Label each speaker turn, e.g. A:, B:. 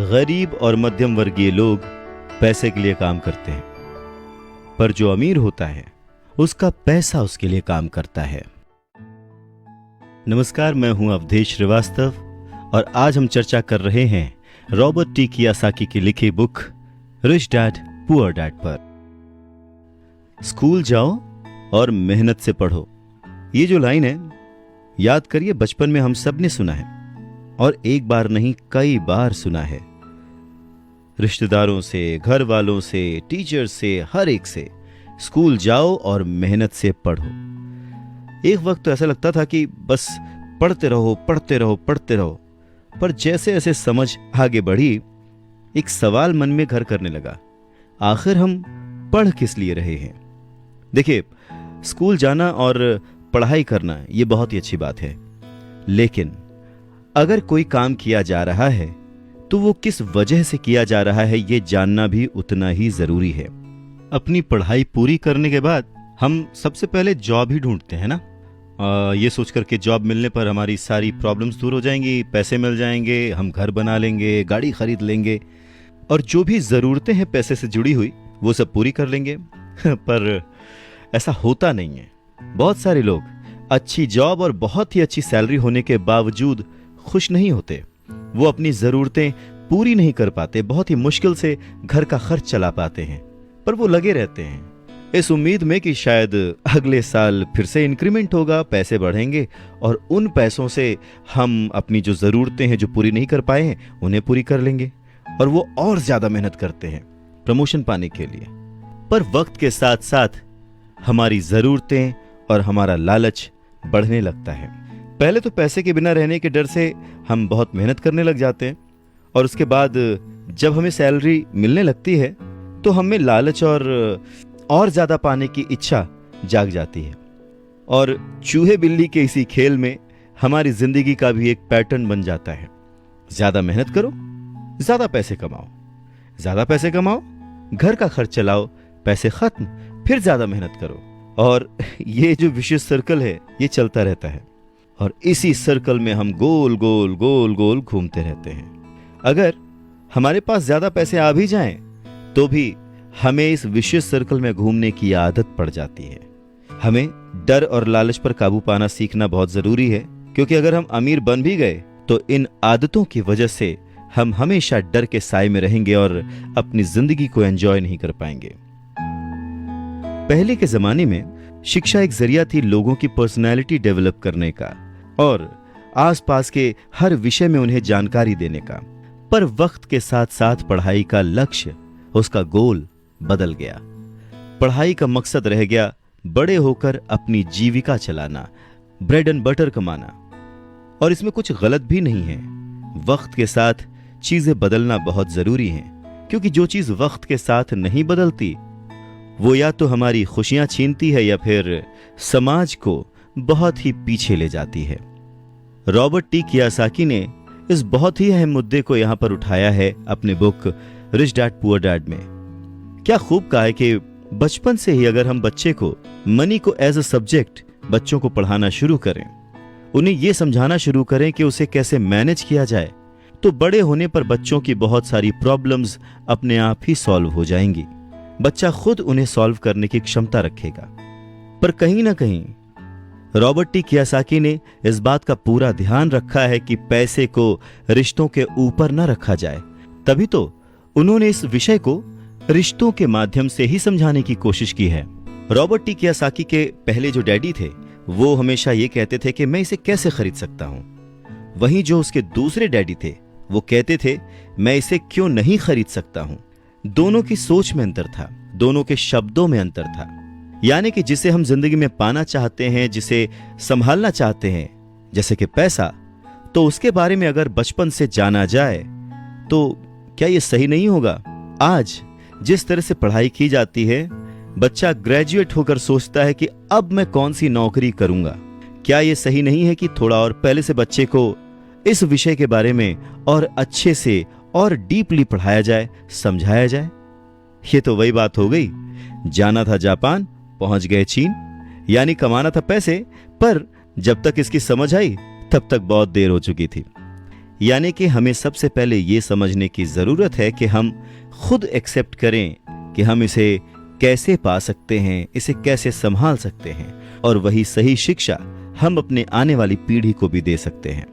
A: गरीब और मध्यम वर्गीय लोग पैसे के लिए काम करते हैं, पर जो अमीर होता है उसका पैसा उसके लिए काम करता है। नमस्कार, मैं हूं अवधेश श्रीवास्तव और आज हम चर्चा कर रहे हैं रॉबर्ट टी कियोसाकी की लिखी book rich dad poor dad पर। स्कूल जाओ और मेहनत से पढ़ो, ये जो लाइन है, याद करिए, बचपन में हम सब ने सुना है और एक बार नहीं कई बार सुना है। रिश्तेदारों से, घर वालों से, टीचर से, हर एक से, स्कूल जाओ और मेहनत से पढ़ो। एक वक्त तो ऐसा लगता था कि बस पढ़ते रहो पढ़ते रहो पढ़ते रहो, पर जैसे जैसे समझ आगे बढ़ी, एक सवाल मन में घर करने लगा, आखिर हम पढ़ किस लिए रहे हैं? देखिए, स्कूल जाना और पढ़ाई करना ये बहुत ही अच्छी बात है, लेकिन अगर कोई काम किया जा रहा है तो वो किस वजह से किया जा रहा है ये जानना भी उतना ही जरूरी है। अपनी पढ़ाई पूरी करने के बाद हम सबसे पहले जॉब ही ढूंढते हैं ना, ये सोचकर के जॉब मिलने पर हमारी सारी प्रॉब्लम्स दूर हो जाएंगी, पैसे मिल जाएंगे, हम घर बना लेंगे, गाड़ी खरीद लेंगे और जो भी ज़रूरतें हैं पैसे से जुड़ी हुई वो सब पूरी कर लेंगे। पर ऐसा होता नहीं है। बहुत सारे लोग अच्छी जॉब और बहुत ही अच्छी सैलरी होने के बावजूद खुश नहीं होते। वो अपनी ज़रूरतें पूरी नहीं कर पाते, बहुत ही मुश्किल से घर का खर्च चला पाते हैं, पर वो लगे रहते हैं इस उम्मीद में कि शायद अगले साल फिर से इंक्रीमेंट होगा, पैसे बढ़ेंगे और उन पैसों से हम अपनी जो ज़रूरतें हैं जो पूरी नहीं कर पाए हैं उन्हें पूरी कर लेंगे। और वो और ज़्यादा मेहनत करते हैं प्रमोशन पाने के लिए। पर वक्त के साथ साथ हमारी ज़रूरतें और हमारा लालच बढ़ने लगता है। पहले तो पैसे के बिना रहने के डर से हम बहुत मेहनत करने लग जाते हैं और उसके बाद जब हमें सैलरी मिलने लगती है तो हमें लालच और ज़्यादा पाने की इच्छा जाग जाती है। और चूहे बिल्ली के इसी खेल में हमारी ज़िंदगी का भी एक पैटर्न बन जाता है। ज़्यादा मेहनत करो, ज़्यादा पैसे कमाओ, ज़्यादा पैसे कमाओ, घर का खर्च चलाओ, पैसे खत्म, फिर ज़्यादा मेहनत करो। और ये जो विशेष सर्कल है ये चलता रहता है और इसी सर्कल में हम गोल गोल गोल गोल घूमते रहते हैं। अगर हमारे पास ज़्यादा पैसे आ भी जाएं तो भी हमें इस विशेष सर्कल में घूमने की आदत पड़ जाती है। हमें डर और लालच पर काबू पाना सीखना बहुत ज़रूरी है, क्योंकि अगर हम अमीर बन भी गए तो इन आदतों की वजह से हम हमेशा डर के साए में रहेंगे और अपनी ज़िंदगी को एंजॉय नहीं कर पाएंगे। पहले के ज़माने में शिक्षा एक जरिया थी लोगों की पर्सनैलिटी डेवलप करने का और आसपास के हर विषय में उन्हें जानकारी देने का। पर वक्त के साथ साथ पढ़ाई का लक्ष्य, उसका गोल बदल गया। पढ़ाई का मकसद रह गया बड़े होकर अपनी जीविका चलाना, ब्रेड एंड बटर कमाना। और इसमें कुछ गलत भी नहीं है। वक्त के साथ चीजें बदलना बहुत जरूरी है, क्योंकि जो चीज वक्त के साथ नहीं बदलती वो या तो हमारी खुशियां छीनती है या फिर समाज को बहुत ही पीछे ले जाती है। रॉबर्ट टी कियोसाकी ने इस बहुत ही अहम मुद्दे को यहां पर उठाया है अपने book rich dad poor dad में। क्या खूब कहा है कि बचपन से ही अगर हम बच्चे को मनी को एज अ सब्जेक्ट बच्चों को पढ़ाना शुरू करें, उन्हें यह समझाना शुरू करें कि उसे कैसे मैनेज किया जाए, तो बड़े होने पर बच्चों की बहुत सारी प्रॉब्लम्स अपने आप ही सॉल्व हो जाएंगी। बच्चा खुद उन्हें सॉल्व करने की क्षमता रखेगा। पर कहीं ना कहीं रॉबर्ट टी कियोसाकी ने इस बात का पूरा ध्यान रखा है कि पैसे को रिश्तों के ऊपर न रखा जाए। तभी तो उन्होंने इस विषय को रिश्तों के माध्यम से ही समझाने की कोशिश की है। रॉबर्ट टी कियोसाकी के पहले जो डैडी थे वो हमेशा ये कहते थे कि मैं इसे कैसे खरीद सकता हूं। वहीं जो उसके दूसरे डैडी थे वो कहते थे मैं इसे क्यों नहीं खरीद सकता हूं। दोनों की सोच में अंतर था, दोनों के शब्दों में अंतर था। यानी कि जिसे हम जिंदगी में पाना चाहते हैं, जिसे संभालना चाहते हैं, जैसे कि पैसा, तो उसके बारे में अगर बचपन से जाना जाए तो क्या यह सही नहीं होगा? आज जिस तरह से पढ़ाई की जाती है, बच्चा ग्रेजुएट होकर सोचता है कि अब मैं कौन सी नौकरी करूंगा। क्या यह सही नहीं है कि थोड़ा और पहले से बच्चे को इस विषय के बारे में और अच्छे से और डीपली पढ़ाया जाए, समझाया जाए? ये तो वही बात हो गई, जाना था जापान, पहुंच गए चीन। यानी कमाना था पैसे, पर जब तक इसकी समझ आई तब तक बहुत देर हो चुकी थी। यानी कि हमें सबसे पहले ये समझने की जरूरत है कि हम खुद एक्सेप्ट करें कि हम इसे कैसे पा सकते हैं, इसे कैसे संभाल सकते हैं, और वही सही शिक्षा हम अपने आने वाली पीढ़ी को भी दे सकते हैं।